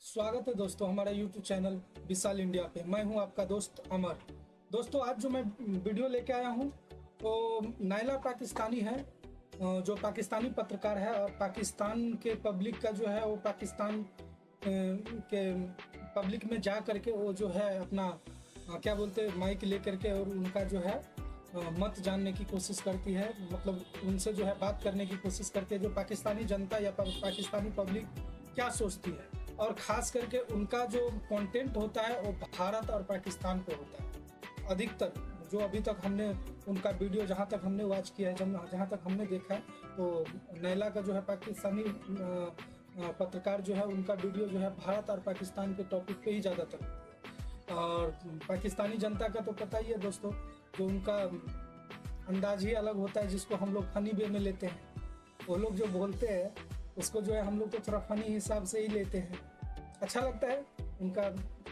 स्वागत है दोस्तों हमारा YouTube चैनल विशाल इंडिया पे। मैं हूं आपका दोस्त अमर। दोस्तों आज जो मैं वीडियो लेके आया हूं वो नायला पाकिस्तानी है, जो पाकिस्तानी पत्रकार है और पाकिस्तान के पब्लिक का जो है वो पाकिस्तान के पब्लिक में जा करके वो जो है अपना क्या बोलते हैं माइक ले करके और उनका जो है मत जानने की कोशिश करती है, मतलब उनसे जो है बात करने की कोशिश करती है जो पाकिस्तानी जनता या पाकिस्तानी पब्लिक क्या सोचती है, और ख़ास करके उनका जो कंटेंट होता है वो भारत और पाकिस्तान पे होता है अधिकतर। जो अभी तक हमने उनका वीडियो जहाँ तक हमने वॉच किया है, जहाँ तक हमने देखा है, तो नैला का जो है पाकिस्तानी पत्रकार जो है उनका वीडियो जो है भारत और पाकिस्तान के टॉपिक पे ही ज़्यादातर। और पाकिस्तानी जनता का तो पता ही है दोस्तों, जो उनका अंदाज ही अलग होता है जिसको हम लोग फनी वे में लेते हैं। वो लोग जो बोलते हैं उसको जो है हम लोग तो थोड़ा फनी हिसाब से ही लेते हैं, अच्छा लगता है उनका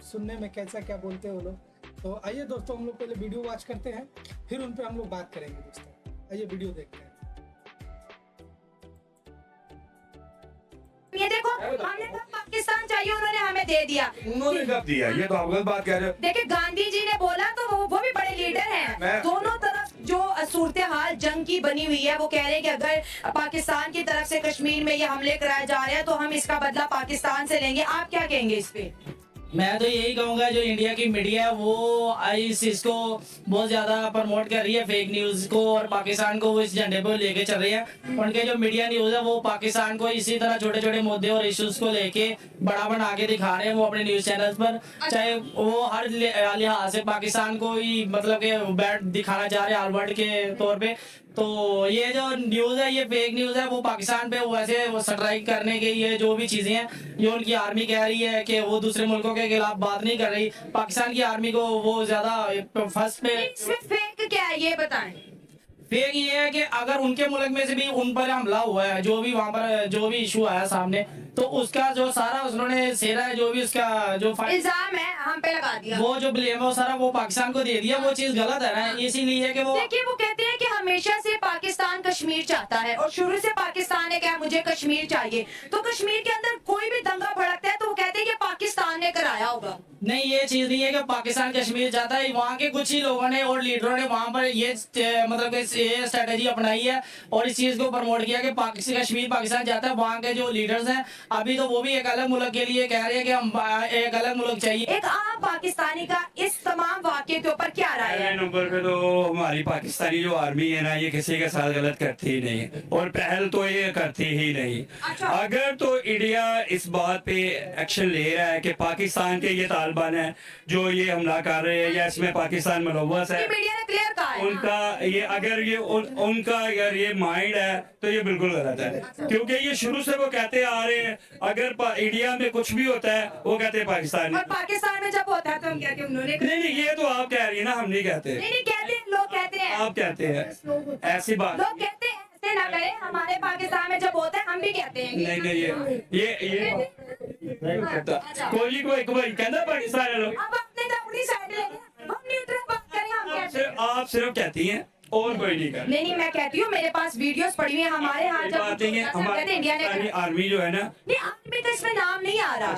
सुनने में कैसा क्या बोलते हैं वो लोग। तो आइए दोस्तों हम लोग पहले वीडियो वॉच करते हैं, फिर उन पे हम लोग बात करेंगे दोस्तों। आइए वीडियो देखते हैं। ये देखो हमने कब पाकिस्तान चाहिए उन्होंने हमें दे दिया। उन्होंने कब दिया? ये तो आप गलत बात कह रहे हो। देखिए गांधी जी ने बोला तो वो भी बड़े लीडर हैं। दोनों तरफ जो सूरत हाल जंग की बनी हुई है, वो कह रहे हैं कि अगर पाकिस्तान की तरफ से कश्मीर में ये हमले कराए जा रहे हैं तो हम इसका बदला पाकिस्तान से लेंगे। आप क्या कहेंगे इस पे? मैं तो यही कहूंगा जो इंडिया की मीडिया है वो इस चीज को बहुत ज्यादा प्रमोट कर रही है, फेक न्यूज को, और पाकिस्तान को वो इस झंडे पे लेके चल रही है। उनके जो मीडिया न्यूज है वो पाकिस्तान को इसी तरह छोटे छोटे मुद्दे और इश्यूज को लेके बड़ा बना के दिखा रहे हैं वो अपने न्यूज चैनल्स पर, चाहे वो हर लिहाज से पाकिस्तान को ही मतलब के बैड दिखाना चाह रहे हैं वर्ल्ड के तौर पे। तो ये जो न्यूज है ये फेक न्यूज है, वो पाकिस्तान पे वैसे वो स्ट्राइक करने के ये जो भी चीजें हैं, जो उनकी आर्मी कह रही है कि वो दूसरे मुल्कों के खिलाफ बात नहीं कर रही, पाकिस्तान की आर्मी को वो ज्यादा फर्स्ट पे। इसमें फेक क्या है ये बताएं। फेक ये है कि अगर उनके मुल्क में से भी उन पर हमला हुआ है, जो भी वहाँ पर जो भी इशू आया सामने, तो उसका जो सारा उन्होंने सेरा है, जो भी उसका जो इल्जाम है हम पे लगा दिया, वो जो ब्लेम है वो सारा वो पाकिस्तान को दे दिया। वो चीज गलत है ना, इसीलिए कि वो देखिए वो कहते हैं कि हमेशा से पाकिस्तान कश्मीर चाहता है और शुरू से पाकिस्तान ने कहा मुझे कश्मीर चाहिए। तो कश्मीर के अंदर कोई भी दंगा भड़कता है तो वो कहते हैं कि पाकिस्तान ने कराया होगा। नहीं, ये चीज नहीं है कि पाकिस्तान कश्मीर चाहता है। वहाँ के कुछ ही लोगों ने और लीडरों ने वहाँ पर ये मतलब ये स्ट्रेटेजी अपनाई है और इस चीज को प्रमोट किया कि कश्मीर पाकिस्तान चाहता है। वहाँ के जो लीडर्स हैं अभी तो वो भी एक अलग मुल्क के लिए कह रहे हैं कि हम एक अलग मुल्क चाहिए। एक आम पाकिस्तानी का इस तमाम वाक़े के ऊपर क्या राय है? नंबर पे तो हमारी पाकिस्तानी जो आर्मी है ना, ये किसी के साथ गलत करती ही नहीं, और पहल तो ये करती ही नहीं। अच्छा। अगर तो इंडिया इस बात पे एक्शन ले रहा है कि पाकिस्तान के ये तालिबान है जो ये हमला कर रहे हैं या इसमें पाकिस्तान मुलव्वस है, मीडिया ने क्लियर कहा है उनका ये अगर ये उनका अगर ये माइंड है तो ये बिल्कुल गलत है, क्योंकि ये शुरू से वो कहते आ रहे हैं अगर इंडिया में कुछ भी होता है वो कहते हैं पाकिस्तान, और पाकिस्तान में जब होता है तो हम कहते हैं उन्होंने नहीं ये तो आप कह रही है ना, हम नहीं कहते। नहीं कहते हैं, लोग कहते हैं, आप कहते हैं ऐसी बात। लोग कहते हैं ऐसे ना करें, हमारे पाकिस्तान में जब होता है हम भी कहते हैं नहीं नहीं ये कोई कहना पाकिस्तान है लोग। अब अपने तो अपनी साइड लेंगे, हम न्यूट्रल बात करें, हम कहते हैं। आप सिर्फ कहती हैं और कोई नहीं कर। नहीं मैं कहती हूँ, मेरे पास वीडियोस पड़ी हुई है हमारे यहाँ जब हमारी इंडिया ने आर्मी जो है ना, नहीं आर्मी तो इसमें नाम नहीं आ रहा,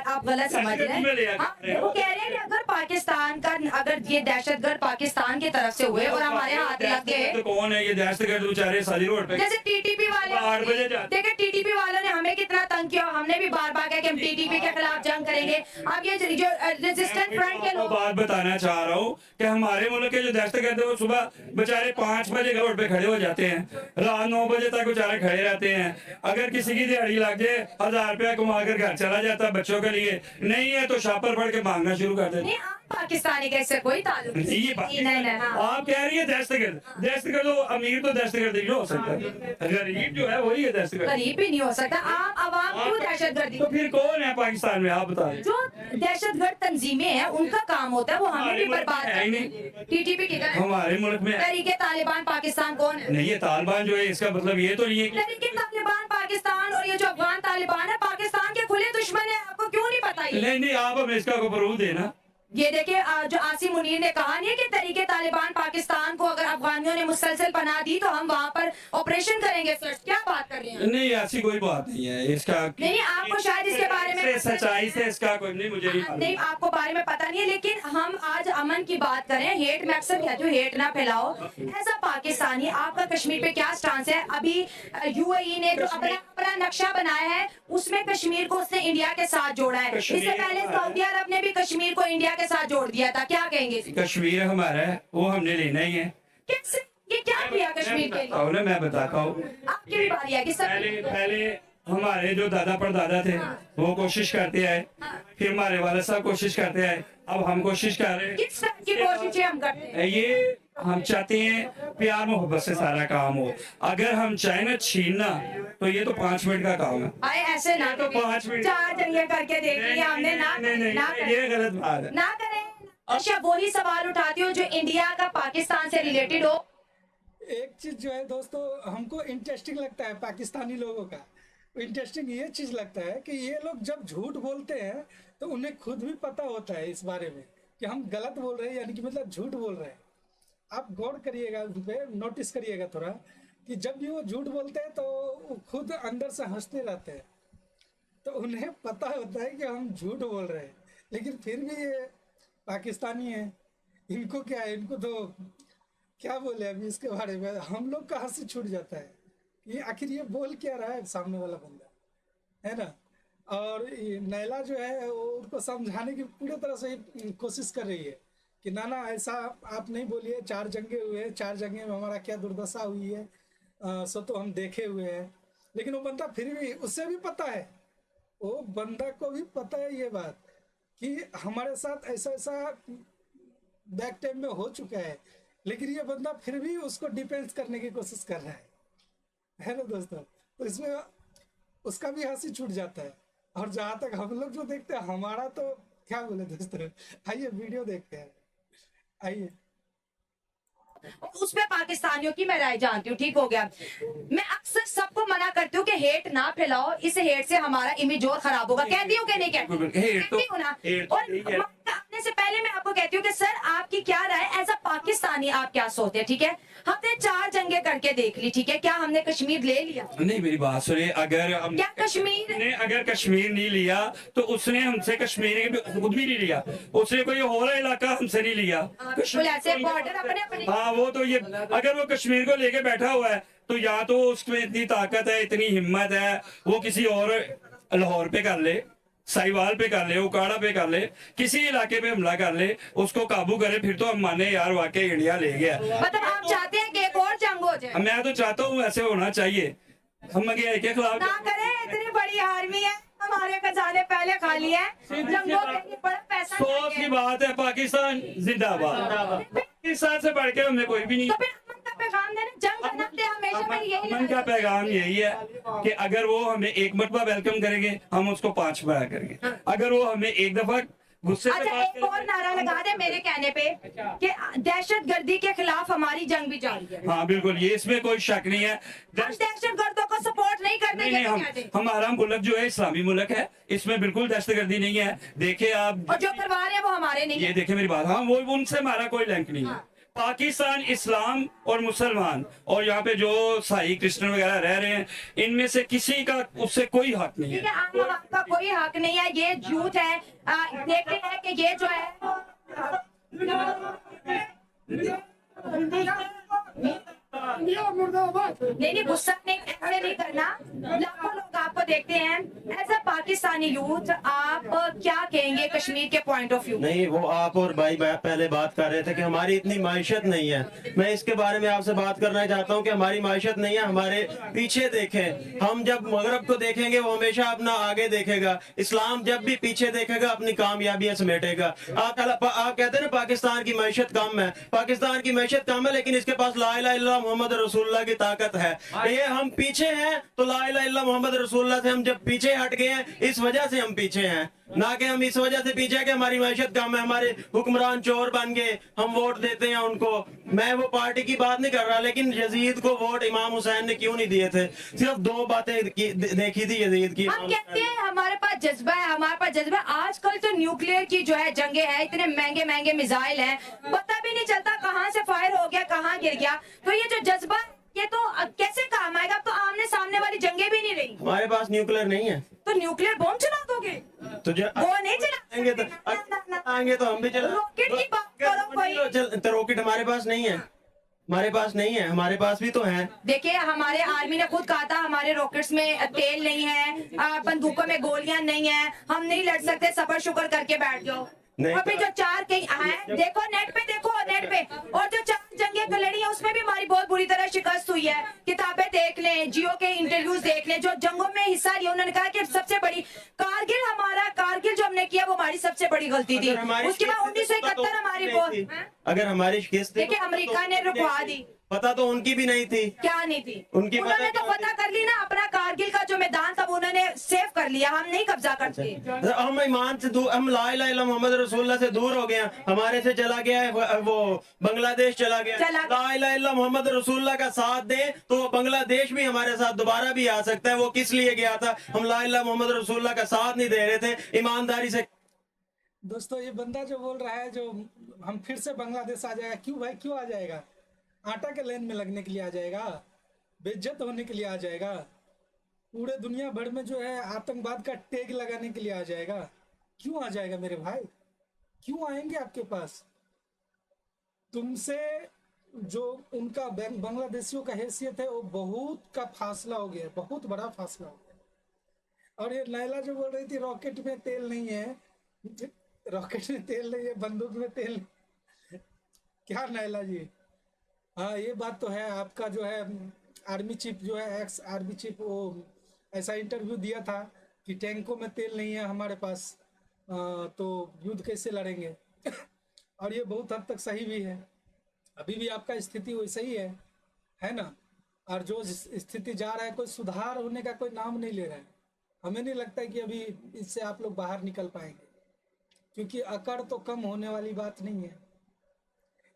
आप गलत समझ रहे हैं। वो कह रहे हैं कि अगर पाकिस्तान का अगर ये दहशतगर्द पाकिस्तान की तरफ से हुए और हमारे हाथ लग गए तो कौन है ये दहशतगर्द बेचारे साली रोड पे? जैसे टीटीपी वाले, देखिए टीटीपी वालों ने हमें कितना तंग किया, हमने भी बार बार कहा कि हम टीटीपी के खिलाफ जंग करेंगे। अब ये जो रेजिस्टेंट फ्रंट के लोग, बात बताना चाह रहा हूँ कि हमारे मुल्क के जो दहशतगर्द है वो सुबह बेचारे 5 बजे रोड पे खड़े हो जाते हैं, रात 9 बजे तक बेचारे खड़े रहते हैं। अगर किसी की दिहाड़ी लग जाए 1000 रुपया कमा कर घर चला जाता है बच्चों के लिए, नहीं है तो शापर फड़ के मांगना शुरू कर देते। पाकिस्तानी का इससे कोई ताल्लुक नहीं। आप कह रही है दहशतगर्द तो अमीर तो दहशतगर्द ही हो सकता है, गरीब जो है वही है दहशतगर्द, गरीब भी नहीं हो सकता। आप आवाम क्यों दहशतगर्दी? तो फिर कौन है पाकिस्तान में आप बताएं? जो दहशतगर्द तंजीमें हैं उनका काम होता है वो हमें भी बर्बाद है ही नहीं। टीटीपी की हमारे मुल्क में तरीके तालिबान पाकिस्तान कौन है? नहीं, ये तालिबान जो है इसका मतलब ये तो नहीं है तरीके तालिबान पाकिस्तान और ये जो अफगान तालिबान है पाकिस्तान के खुले दुश्मन है, आपको क्यों नहीं पता? नहीं आप हमें इसका को प्रूफ देना। ये देखिए जो आसिम मुनीर ने कहा नहीं है कि तरीके तालिबान पाकिस्तान को अगर अफगानियों ने मुसलसल पनाह दी तो हम वहाँ पर ऑपरेशन करेंगे। सर क्या बात कर रहे हैं? नहीं ऐसी कोई बात नहीं है इसका। नहीं आपको शायद इसके बारे में से सच्चाई से इसका कोई नहीं, मुझे नहीं नहीं, आपको बारे में पता नहीं है, लेकिन हम आज अमन की बात करें। हेट मैं अक्सर कहती हूँ, हेट ना फैलाओ। ऐसा पाकिस्तानी, आपका कश्मीर पे क्या स्टांस है? अभी यूएई ने जो अपना नक्शा बनाया है, उसमें कश्मीर को उसने इंडिया के साथ जोड़ा है। इससे पहले सऊदी अरब ने भी कश्मीर को इंडिया के साथ जोड़ दिया था। क्या कहेंगे? कश्मीर हमारा है, वो हमने लेना ही है। कैसे? ये क्या किया कश्मीर के लिए? मैं बताता हूँ। आपकी भी बारी है कि सब पहले हमारे जो दादा परदादा थे वो कोशिश करते आए, फिर हमारे वाले साहब कोशिश करते आए, अब हम कोशिश कर रहे हैं। किस तरह की कोशिशें हम करते हैं? ये हम चाहते हैं प्यार मोहब्बत से सारा काम हो। अगर हम चाहे ना छीनना, तो ये तो 5 मिनट का काम है। आए ऐसे ना तो 5 मिनट 4 जंगे करके देख लिया हमने। ना करें, ये गलत बात है। ना करें। अच्छा, वही सवाल उठाती हूँ जो इंडिया का पाकिस्तान से रिलेटेड हो। एक चीज जो है दोस्तों, हमको इंटरेस्टिंग लगता है पाकिस्तानी लोगों का, इंटरेस्टिंग ये चीज लगता है कि ये लोग जब झूठ बोलते हैं तो उन्हें खुद भी पता होता है इस बारे में कि हम गलत बोल रहे हैं, यानी कि मतलब झूठ बोल रहे हैं। आप गौर करिएगा उन पे, नोटिस करिएगा थोड़ा, कि जब भी वो झूठ बोलते हैं तो वो खुद अंदर से हंसते रहते हैं। तो उन्हें पता होता है कि हम झूठ बोल रहे हैं, लेकिन फिर भी ये पाकिस्तानी है, इनको क्या है, इनको तो क्या बोले अभी इसके बारे में। हम लोग का हंसी छूट जाता है कि आखिर ये बोल क्या रहा है सामने वाला बंदा, है ना। और ये नैला जो है वो उनको समझाने की पूरी तरह से कोशिश कर रही है कि ना ऐसा आप नहीं बोलिए, 4 जंगे हुए, 4 जंगे में हमारा क्या दुर्दशा हुई है, सो तो हम देखे हुए हैं। लेकिन वो बंदा फिर भी, उससे भी पता है, वो बंदा को भी पता है ये बात कि हमारे साथ ऐसा ऐसा बैक टाइम में हो चुका है, लेकिन ये बंदा फिर भी उसको डिफेंस करने की कोशिश कर रहा है ना दोस्तों। तो इसमें उसका भी हंसी छूट जाता है। और जहाँ तक हम लोग जो देखते हैं, हमारा तो क्या बोले दोस्तों, आइए वीडियो देखते हैं, आइए। उस पे पाकिस्तानियों की मैं राय जानती हूँ, ठीक हो गया। मैं अक्सर सबको मना करती हूँ कि हेट ना फैलाओ, इस हेट से हमारा इमेज और खराब होगा। कहती हूँ कि नहीं कहती हूँ ना। और अपने से पहले मैं आपको कहती हूँ कि सर आपकी क्या राय, एज अ पाकिस्तानी आप क्या सोचते हैं? ठीक है, हमने 4 जंगे करके देख ली, ठीक है, क्या हमने कश्मीर ले लिया? नहीं, मेरी बात सुनिए, अगर हम क्या कश्मीर ने अगर कश्मीर नहीं लिया तो उसने हमसे कश्मीर खुद भी नहीं लिया, उसने कोई और इलाका हमसे नहीं लिया। बिल्कुल ऐसे बॉर्डर अपने अपने। हाँ, वो तो ये, अगर वो कश्मीर को लेके बैठा हुआ है तो या तो उसमें इतनी ताकत है, इतनी हिम्मत है, वो किसी और लाहौर पे कर ले, साहिवाल पे कर ले, उकाड़ा पे कर ले, किसी इलाके पे हमला कर ले, उसको काबू करे, फिर तो हम माने यार वाकई इंडिया ले गया। मतलब आप चाहते हैं कि एक और जंग हो जाए? मैं तो चाहता हूँ ऐसे होना चाहिए। हम महंगाई के खिलाफ ना करें, इतनी बड़ी आर्मी है, हमारे खजाने पहले खाली है, जंगों के लिए बड़ा पैसा सोच की बात है। पाकिस्तान जिंदाबाद, पाकिस्तान से बढ़ के हमें कोई भी नहीं। तो फिर अमन का पैगाम देना, जंग बनाते हमेशा में यही अमन का पैगाम यही है कि अगर वो हमें एक मरतबा वेलकम करेंगे, हम उसको 5 बार करेंगे। अगर वो हमें एक दफा गुस्से से अच्छा, बात एक और नारा लगा दे मेरे कहने पे कि दहशतगर्दी के खिलाफ हमारी जंग भी जारी है। हाँ बिल्कुल, ये इसमें कोई शक नहीं है। हम दहशतगर्दों को सपोर्ट नहीं करते। नहीं, हमारा मुल्क जो है इस्लामी मुल्क है, इसमें बिल्कुल दहशतगर्दी नहीं है। देखे आप, और जो करवा रहे हैं वो हमारे नहीं ये है। देखे मेरी बात, हाँ वो उनसे हमारा कोई लिंक नहीं है। पाकिस्तान इस्लाम और मुसलमान और यहाँ पे जो साई क्रिश्चियन वगैरह रह रहे हैं, इनमें से किसी का उससे कोई हक नहीं ठीक है। है, आम आदमी का कोई हक नहीं है, ये झूठ है। देखते हैं कि ये जो है नहीं, गुस्सा नहीं, ऐसे नहीं करना। लाखों लोग आपको देखते हैं। एज अ पाकिस्तानी यूथ आप क्या कहेंगे कश्मीर के पॉइंट ऑफ व्यू? नहीं, वो आप और भाई पहले बात कर रहे थे कि हमारी इतनी माइशत नहीं है। मैं इसके बारे में आपसे बात करना चाहता हूँ कि हमारी माइशत नहीं है। हमारे पीछे देखें, हम जब मगरब को देखेंगे वो हमेशा अपना आगे देखेगा। इस्लाम जब भी पीछे देखेगा अपनी कामयाबियां समेटेगा। आप कहते हैं ना पाकिस्तान की माइशत कम है, पाकिस्तान की माइशत कम है, लेकिन इसके पास ला इलाहा इल्लल्लाह मोहम्मद रसूलुल्लाह की ताकत है। ये हम पीछे हैं तो ला इलाहा इल्लल्लाह मोहम्मद रसूलुल्लाह से हम जब पीछे हट गए हैं, इस वजह से हम पीछे हैं, ना कि हम इस वजह से पीछे हैं कि हमारी मैशत कम है, हमारे हुक्मरान चोर बन गए, हम वोट देते हैं उनको। मैं वो पार्टी की बात नहीं कर रहा, लेकिन यजीद को वोट इमाम हुसैन ने क्यों नहीं दिए थे? सिर्फ 2 बातें देखी थी यजीद की। हम कहते हैं हमारे पास जज्बा है, हमारे पास जज्बा है। आजकल तो न्यूक्लियर की जो है जंगे हैं, इतने महंगे महंगे मिसाइल हैं, पता भी नहीं चलता कहाँ से फायर हो गया, कहाँ गिर गया। तो ये जो जज्बा ये तो कैसे काम आएगा? अब तो आमने सामने वाली जंगे भी नहीं रही। हमारे पास न्यूक्लियर नहीं है तो न्यूक्लियर बॉम्ब चला दोगे? तो जो वो नहीं आएंगे तो आएंगे तो हम भी चला रॉकेट की बात करो कोई। तो रॉकेट हमारे पास नहीं है, हमारे पास नहीं है, हमारे पास भी तो है। देखिए हमारे आर्मी ने खुद कहा था हमारे रॉकेट्स में तेल नहीं है, बंदूकों में गोलियां नहीं है, हम नहीं लड़ सकते, सबर शुक्र करके बैठ जाओ। नहीं, और फिर जो 4 कहीं हैं, देखो नेट पे, और जो 4 जंगें लड़ी हैं उसमें भी हमारी बहुत बुरी तरह शिकस्त हुई है। किताबें देख लें, जियो के इंटरव्यूज देख लें, जो जंगों में हिस्सा लिया उन्होंने कहा कि सबसे बड़ी कारगिल जो हमने किया वो हमारी सबसे बड़ी गलती थी। उसके बाद 1971 हमारी बहुत, अगर हमारी शिकस्त देखिए अमेरिका ने रुकवा दी, पता तो उनकी भी नहीं थी। क्या नहीं थी उनकी उन्होंने तो पता कर ली ना, अपना कारगिल का जो मैदान था वो उन्होंने सेव कर लिया, हम नहीं कब्जा करते। हम ईमान से दूर, हम ला इलाहा इल्लल्लाह मोहम्मद रसूलुल्लाह से दूर हो गए हैं, हमारे से चला गया है वो बांग्लादेश चला गया। ला इलाहा इल्लल्लाह मोहम्मद रसूलुल्लाह का साथ दे तो बांग्लादेश भी हमारे साथ दोबारा भी आ सकता है। वो किस लिए गया था? हम ला इलाहा मोहम्मद रसूलुल्लाह का साथ नहीं दे रहे थे ईमानदारी से। दोस्तों ये बंदा जो बोल रहा है जो हम फिर से बांग्लादेश आ जाएगा, क्यों भाई क्यों आ जाएगा? आटा के लाइन में लगने के लिए आ जाएगा, बेइज्जत होने के लिए आ जाएगा, पूरे दुनिया भर में जो है आतंकवाद का टैग लगाने के लिए आ जाएगा। क्यों आ जाएगा मेरे भाई? क्यों आएंगे आपके पास? तुमसे जो उनका बांग्लादेशियों का हैसियत है वो बहुत का फासला हो गया, बहुत बड़ा फासला हो गया। और ये नैला जो बोल रही थी रॉकेट में तेल नहीं है, रॉकेट में तेल नहीं है, बंदूक में तेल क्या नैला जी? हाँ ये बात तो है। आपका जो है आर्मी चीफ जो है, एक्स आर्मी चीफ, वो ऐसा इंटरव्यू दिया था कि टैंकों में तेल नहीं है हमारे पास, तो युद्ध कैसे लड़ेंगे? और ये बहुत हद तक सही भी है। अभी भी आपका स्थिति वैसा ही है ना? और जो स्थिति जा रहा है कोई सुधार होने का कोई नाम नहीं ले रहा है। हमें नहीं लगता है कि अभी इससे आप लोग बाहर निकल पाएंगे, क्योंकि अकड़ तो कम होने वाली बात नहीं है।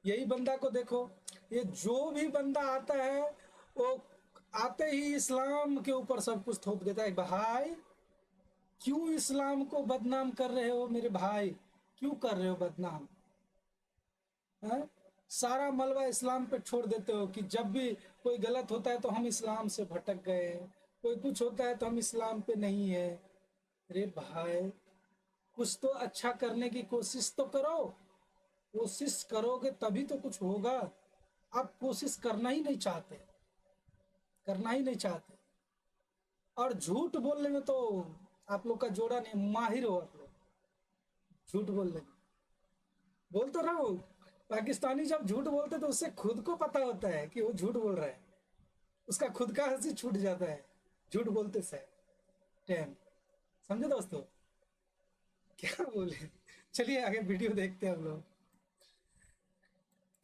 यही बंदा को देखो, ये जो भी बंदा आता है वो आते ही इस्लाम के ऊपर सब कुछ थोप देता है। भाई क्यों इस्लाम को बदनाम कर रहे हो मेरे भाई? क्यों कर रहे हो बदनाम? है? सारा मलबा इस्लाम पे छोड़ देते हो कि जब भी कोई गलत होता है तो हम इस्लाम से भटक गए, कोई कुछ होता है तो हम इस्लाम पे नहीं है। अरे भाई कुछ तो अच्छा करने की कोशिश तो करो, कोशिश करोगे तभी तो कुछ होगा। आप कोशिश करना ही नहीं चाहते, करना ही नहीं चाहते, और झूठ बोलने में तो आप लोग का जोड़ा नहीं, माहिर हो आप लोग झूठ बोलने में। बोल तो रहा हूँ, पाकिस्तानी जब झूठ बोलते तो उससे खुद को पता होता है कि वो झूठ बोल रहा है, उसका खुद का हंसी छूट जाता है झूठ बोलते से टाइम। समझे दोस्तों? क्या बोले? चलिए आगे वीडियो देखते हैं हम लोग।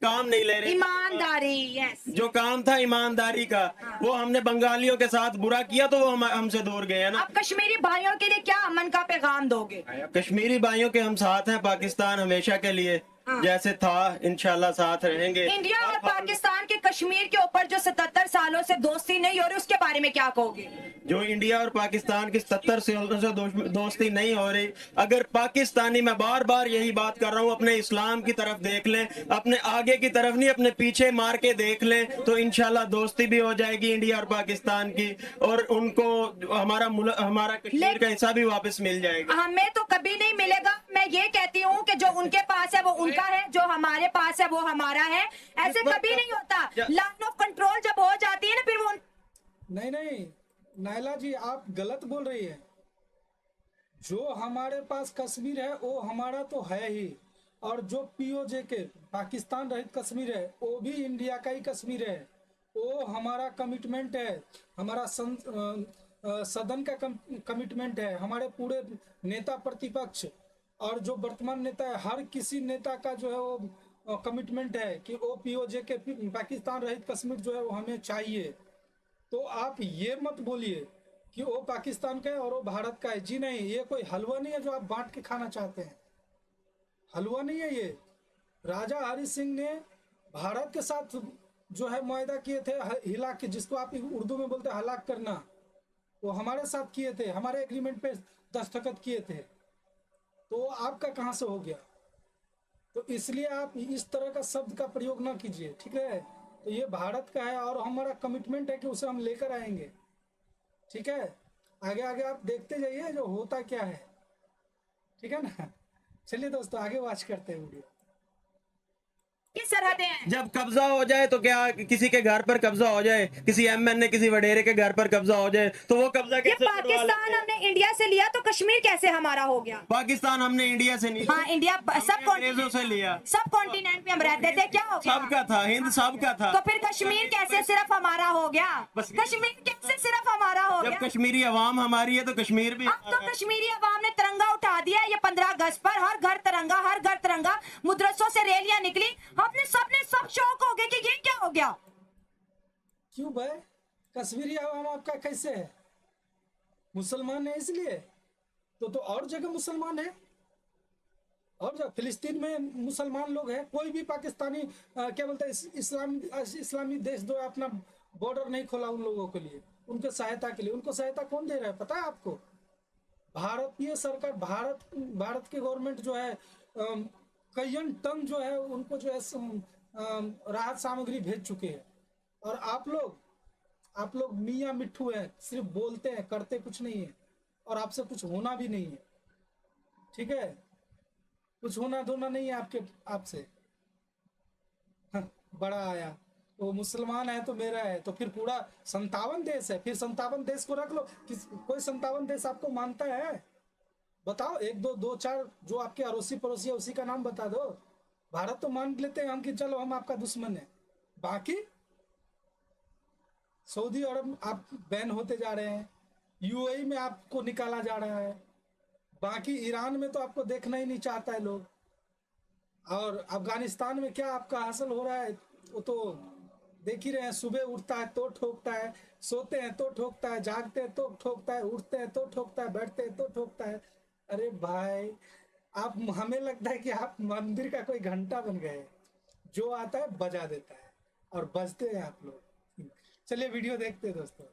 काम नहीं ले रहे, ईमानदारी, यस, जो काम था ईमानदारी का वो हमने बंगालियों के साथ बुरा किया तो वो हमसे दूर गए हैं ना। आप कश्मीरी भाइयों के लिए क्या अमन का पैगाम दोगे? कश्मीरी भाइयों के हम साथ हैं, पाकिस्तान हमेशा के लिए जैसे था इंशाल्लाह साथ रहेंगे। इंडिया और पाकिस्तान के कश्मीर के ऊपर जो 77 सालों से दोस्ती नहीं हो रही उसके बारे में क्या कहोगे? जो इंडिया और पाकिस्तान की 70 सालों से दोस्ती नहीं हो रही, अगर पाकिस्तानी, मैं बार बार यही बात कर रहा हूँ, अपने इस्लाम की तरफ देख लें, अपने आगे की तरफ नहीं अपने पीछे मार के देख लें, तो इंशाल्लाह दोस्ती भी हो जाएगी इंडिया और पाकिस्तान की, और उनको हमारा कश्मीर का हिस्सा भी वापस मिल जाएगा। हमें तो कभी नहीं मिलेगा। मैं ये कहती हूँ कि जो उनके पास है वो उनका है, जो हमारे पास है वो हमारा है। ऐसे कभी नहीं होता। लाइन ऑफ कंट्रोल जब हो जाती है ना फिर वो नहीं नायला जी आप गलत बोल रही है। जो हमारे पास कश्मीर है वो हमारा तो है ही, और जो पीओजे के पाकिस्तान रहित कश्मीर है वो भी इंडिया का ही कश्मीर है। वो हमारा कमिटमेंट है, हमारा सदन का कमिटमेंट है, हमारे पूरे नेता प्रतिपक्ष और जो वर्तमान नेता है, हर किसी नेता का जो है वो कमिटमेंट है कि वो पीओजे के पाकिस्तान रहित कश्मीर जो है वो हमें चाहिए। तो आप ये मत बोलिए कि वो पाकिस्तान का है और वो भारत का है। जी नहीं, ये कोई हलवा नहीं है जो आप बांट के खाना चाहते हैं, हलवा नहीं है ये। राजा हरि सिंह ने भारत के साथ जो है मुआहदा किए थे हिला के, जिसको आप उर्दू में बोलते हैं हलाक करना, वो हमारे साथ किए थे, हमारे एग्रीमेंट पे दस्तखत किए थे। तो आपका कहाँ से हो गया? तो इसलिए आप इस तरह का शब्द का प्रयोग ना कीजिए, ठीक है? तो ये भारत का है और हमारा कमिटमेंट है कि उसे हम लेकर आएंगे, ठीक है? आगे आगे आप देखते जाइए जो होता क्या है। ठीक है ना। चलिए दोस्तों आगे वॉच करते हैं वीडियो। की सरहदें हैं। जब कब्जा हो जाए तो क्या किसी के घर पर कब्जा हो जाए, किसी एमएनए किसी वडेरे के घर पर कब्जा हो जाए तो वो कब्जा ये कैसे छुड़वा पाकिस्तान लेते हैं? हमने इंडिया से लिया तो कश्मीर कैसे हमारा हो गया? पाकिस्तान हमने इंडिया से नहीं, हाँ इंडिया सब अंग्रेजों से लिया। सब कॉन्टिनेंट पे हम रहते थे, क्या हो गया? सबका था, हिंद सबका था। तो फिर कश्मीर कैसे सिर्फ हमारा हो गया? बस- कश्मीर कैसे सिर्फ हमारा हो जब गया? कश्मीरी अवाम हमारी है तो कश्मीर भी अब तो कश्मीरी अवाम ने तिरंगा उठा दिया। ये 15 अगस्त पर हर घर तिरंगा, हर घर तिरंगा, मदरसों से रैलियां निकली, हमने सबने सब शौक हो गए कि ये क्या हो गया? क्यों भाई, कश्मीरी आवाम आपका कैसे है? मुसलमान है इसलिए? तो और जगह मुसलमान है, और जगह फिलिस्तीन में मुसलमान लोग हैं। कोई भी पाकिस्तानी क्या बोलते हैं इस्लामी देश जो है अपना बॉर्डर नहीं खोला उन लोगों के लिए, उनके सहायता के लिए। उनको सहायता कौन दे रहा है पता है आपको? भारतीय सरकार, भारत की गवर्नमेंट जो है कईयन टन जो है उनको जो है राहत सामग्री भेज चुके हैं। और आप लोग मियाँ मिट्ठू हैं, सिर्फ बोलते हैं, करते कुछ नहीं है, और आपसे कुछ होना भी नहीं है। ठीक है, कुछ होना धोना नहीं है आपसे। हाँ, बड़ा आया वो मुसलमान है तो मेरा है, तो फिर पूरा 57 देश है, फिर 57 देश को रख लो। कोई 57 देश आपको मानता है? बताओ, एक दो चार जो आपके अड़ोसी पड़ोसी है उसी का नाम बता दो। भारत तो मान लेते हैं हम कि चलो हम आपका दुश्मन है, बाकी सऊदी अरब आप बैन होते जा रहे हैं, यूएई में आपको निकाला जा रहा है, बाकी ईरान में तो आपको देखना ही नहीं चाहता है लोग, और अफगानिस्तान में क्या आपका हासिल हो रहा है वो तो देख ही रहे हैं। सुबह उठता है तो ठोकता है, सोते हैं तो ठोकता है, जागते हैं तो ठोकता है, उठते हैं तो ठोकता है, बैठते हैं तो ठोकता है। अरे भाई, आप, हमें लगता है कि आप मंदिर का कोई घंटा बन गए, जो आता है बजा देता है और बजते हैं आप लोग। चलिए वीडियो देखते हैं दोस्तों।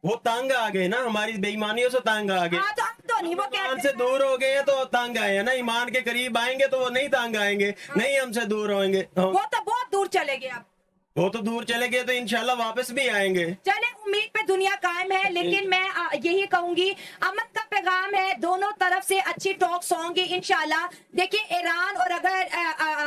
वो तंग आ गए ना, हमारी बेईमानियों से तंग आ गए। हाँ तो अब तो नहीं, वो ईमान कहते से दूर हो गए हैं तो तंग आए हैं ना। ईमान के करीब आएंगे तो वो नहीं तंग आएंगे, नहीं हमसे दूर होंगे। वो तो बहुत दूर चले गए अब। वो तो दूर चले गए तो इंशाल्लाह वापस भी आएंगे। चले, उम्मीद पे दुनिया कायम है, लेकिन मैं यही कहूंगी अमन का पैगाम है, दोनों तरफ से अच्छी टॉक्स होंगी इंशाल्लाह। देखिए ईरान और अगर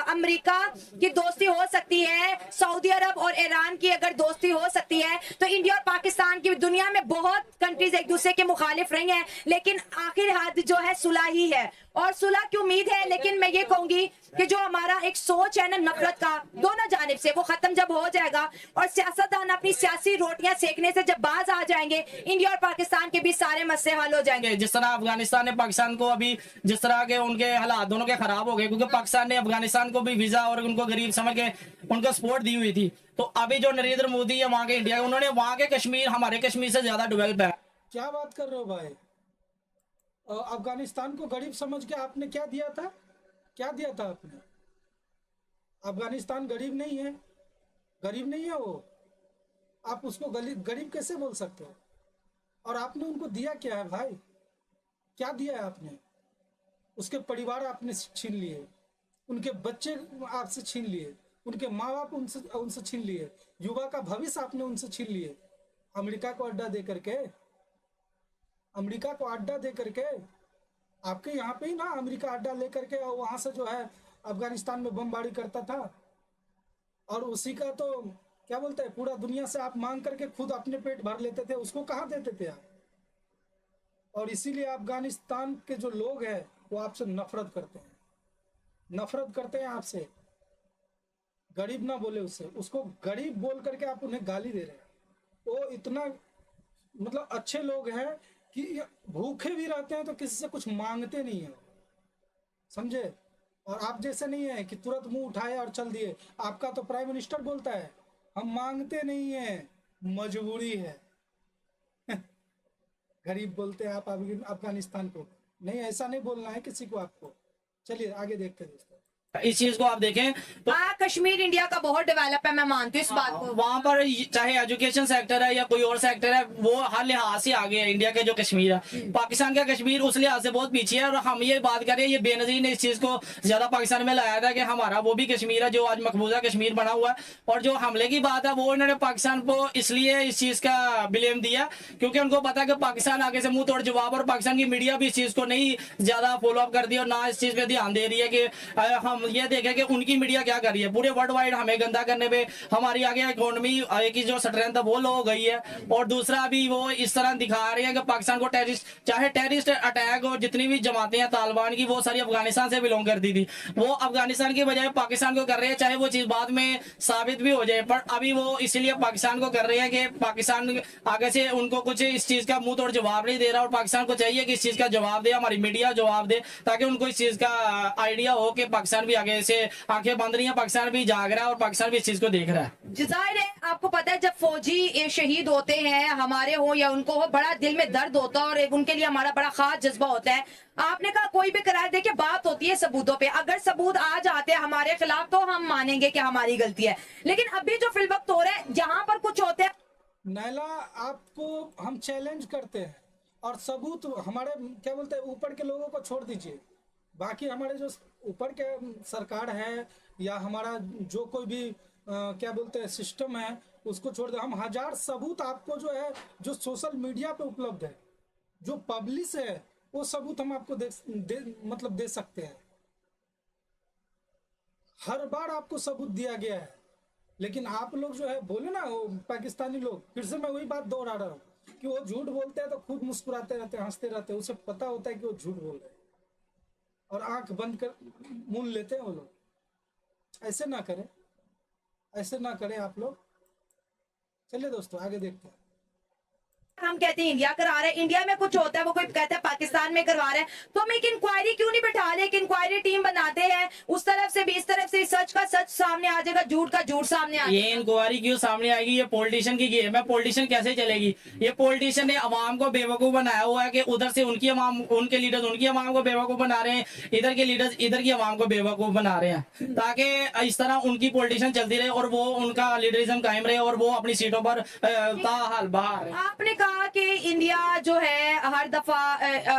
अमेरिका की दोस्ती हो सकती है, सऊदी अरब और ईरान की अगर दोस्ती हो सकती है, तो इंडिया और पाकिस्तान की, दुनिया में बहुत कंट्रीज एक दूसरे के मुखालिफ रही हैं, लेकिन आखिर हद जो है सुलह ही है, और सुलह की उम्मीद है। लेकिन मैं ये कहूंगी कि जो हमारा एक सोच है ना नफरत का दोनों जानिब से, वो खत्म जब हो जाएगा और सियासतदान अपनी सियासी रोटियां सेकने से जब बाज आ जाएंगे, इंडिया और पाकिस्तान के भी सारे मसले हल हो जाएंगे। जिस तरह अफगानिस्तान ने पाकिस्तान को अभी जिस तरह के उनके हालात दोनों के खराब हो गए, क्योंकि पाकिस्तान ने अफगानिस्तान को भी वीजा और उनको गरीब समझ के उनको सपोर्ट दी हुई थी। तो अभी जो नरेंद्र मोदी है वहाँ के इंडिया, उन्होंने वहाँ के कश्मीर हमारे कश्मीर से ज्यादा डेवलप है। क्या बात कर रहे हो भाई? अफगानिस्तान को गरीब समझ के आपने क्या दिया था? क्या दिया था आपने? अफगानिस्तान गरीब नहीं है, गरीब नहीं है वो। आप उसको गरीब कैसे बोल सकते हो? और आपने उनको दिया क्या है भाई? क्या दिया है आपने? उसके परिवार आपने छीन लिए, उनके बच्चे आपसे छीन लिए, उनके माँ बाप उनसे छीन लिए, युवा का भविष्य आपने उनसे छीन लिए। अमेरिका को अड्डा दे करके, अमेरिका को अड्डा दे करके, आपके यहाँ पे ही ना अमेरिका अड्डा लेकर के वहां से जो है अफगानिस्तान में बमबारी करता था, और उसी का तो क्या बोलते हैं पूरा दुनिया से आप मांग करके खुद अपने पेट भर लेते थे, उसको कहाँ देते थे आप? और इसीलिए अफगानिस्तान के जो लोग हैं वो आपसे नफरत करते हैं, नफरत करते हैं आपसे। गरीब ना बोले उसको गरीब बोल करके आप उन्हें गाली दे रहे हैं। वो इतना मतलब अच्छे लोग हैं कि भूखे भी रहते हैं तो किसी से कुछ मांगते नहीं है, समझे? और आप जैसे नहीं है कि तुरंत मुंह उठाए और चल दिए। आपका तो प्राइम मिनिस्टर बोलता है हम मांगते नहीं है, मजबूरी है। गरीब बोलते हैं आप अफगानिस्तान को। नहीं, ऐसा नहीं बोलना है किसी को आपको। चलिए आगे देखते हैं दोस्तों। इस चीज को आप देखें तो कश्मीर इंडिया का बहुत डेवलप है, मैं मानती हूँ इस बात को। वहाँ पर चाहे एजुकेशन सेक्टर है या कोई और सेक्टर है, वो हर लिहाज से आगे है इंडिया के जो कश्मीर है। पाकिस्तान का कश्मीर उस लिहाज से बहुत पीछे है। और हम ये बात करें, ये बेनजीर ने इस चीज को ज्यादा पाकिस्तान में लाया था कि हमारा वो भी कश्मीर है जो आज मकबूजा कश्मीर बना हुआ है। और जो हमले की बात है वो इन्होंने पाकिस्तान को इसलिए इस चीज का ब्लेम दिया क्योंकि उनको पता है कि पाकिस्तान आगे से मुंह तोड़ जवाब, और पाकिस्तान की मीडिया भी इस चीज को नहीं ज्यादा फॉलो अप कर दी और ना इस चीज पे ध्यान दे रही है कि हम ये देखें कि उनकी मीडिया क्या कर रही है। पूरे वर्ल्ड वाइड हमें गंदा करने पे हमारी आगे इकोनॉमी की जो स्ट्रेंथ है वो लो हो गई है। और दूसरा भी वो इस तरह दिखा रहे हैं कि पाकिस्तान को टेररिस्ट, चाहे टेररिस्ट अटैक और जितनी भी जमातें हैं तालिबान की, वो सारी अफगानिस्तान से बिलोंग करती थी। वो अफगानिस्तान की बजाय पाकिस्तान को कर रहे हैं, चाहे वो चीज बाद में साबित भी हो जाए। पर अभी वो इसलिए पाकिस्तान को कर रहे हैं कि पाकिस्तान आगे से उनको कुछ इस चीज का मुंह तोड़ जवाब नहीं दे रहा, और पाकिस्तान को चाहिए कि इस चीज का जवाब दे, हमारी मीडिया जवाब दे, ताकि उनको इस चीज का आइडिया हो कि पाकिस्तान भी आगे से आंखें बंद रही हैं, पाकिस्तान भी जाग रहा है और पाकिस्तान भी इस चीज को देख रहा है। जाहिर है आपको पता है, जब फौजी शहीद होते हैं, हमारे हो या उनको हो, बड़ा दिल में दर्द होता है और एक उनके लिए हमारा बड़ा खास जज्बा होता है। आपने कहा कोई भी करार दे के बात होती है सबूतों पे, अगर सबूत आ जाते हैं हमारे खिलाफ तो हम मानेंगे कि हमारी गलती है। लेकिन अभी जो फिल वक्त हो रहा है, जहां पर कुछ होते हैं, नायला आपको हम चैलेंज करते हैं और सबूत हमारे क्या बोलते हैं ऊपर के लोगों को छोड़ दीजिए, बाकी हमारे जो ऊपर के सरकार है या हमारा जो कोई भी क्या बोलते हैं सिस्टम है उसको छोड़ दे। हम हजार सबूत आपको जो है जो सोशल मीडिया पे उपलब्ध है, जो पब्लिश है, वो सबूत हम आपको दे सकते हैं। हर बार आपको सबूत दिया गया है, लेकिन आप लोग जो है बोले ना, वो पाकिस्तानी लोग, फिर से मैं वही बात दोहरा रहा हूँ कि वो झूठ बोलते हैं तो खुद मुस्कुराते रहते हैं, हंसते रहते हैं। उसे पता होता है कि वो झूठ बोल रहे हैं और आंख बंद कर मूल लेते हैं वो लोग। ऐसे ना करें, ऐसे ना करें आप लोग। चलिए दोस्तों आगे देखते हैं। हम कहते हैं इंडिया करा रहा है, इंडिया में कुछ होता है, वो कोई कहता है पाकिस्तान में करवा रहा है, तो हम एक इंक्वायरी क्यों नहीं बैठा रहे? एक इंक्वायरी टीम बनाते हैं, उस तरफ से भी इस तरफ से, सच का सच सामने आ जाएगा, झूठ का झूठ सामने आ ये जाएगा। इंक्वायरी क्यों सामने आएगी? ये पॉलिटिशियन की गेम है। पॉलिटिशियन कैसे चलेगी? ये पॉलिटिशियन ने अवाम को बेवकूफ बनाया हुआ है कि उधर से उनकी अवाम, उनके लीडर्स उनकी अवाम को बेवकूफ बना रहे हैं, इधर के लीडर्स इधर की अवाम को बेवकूफ बना रहे हैं, ताकि इस तरह उनकी पॉलिटिशियन चलती रहे और वो उनका लीडरिज्म कायम रहे और वो अपनी सीटों पर ताहाल बाहर। आपने कहा कि इंडिया जो है हर दफा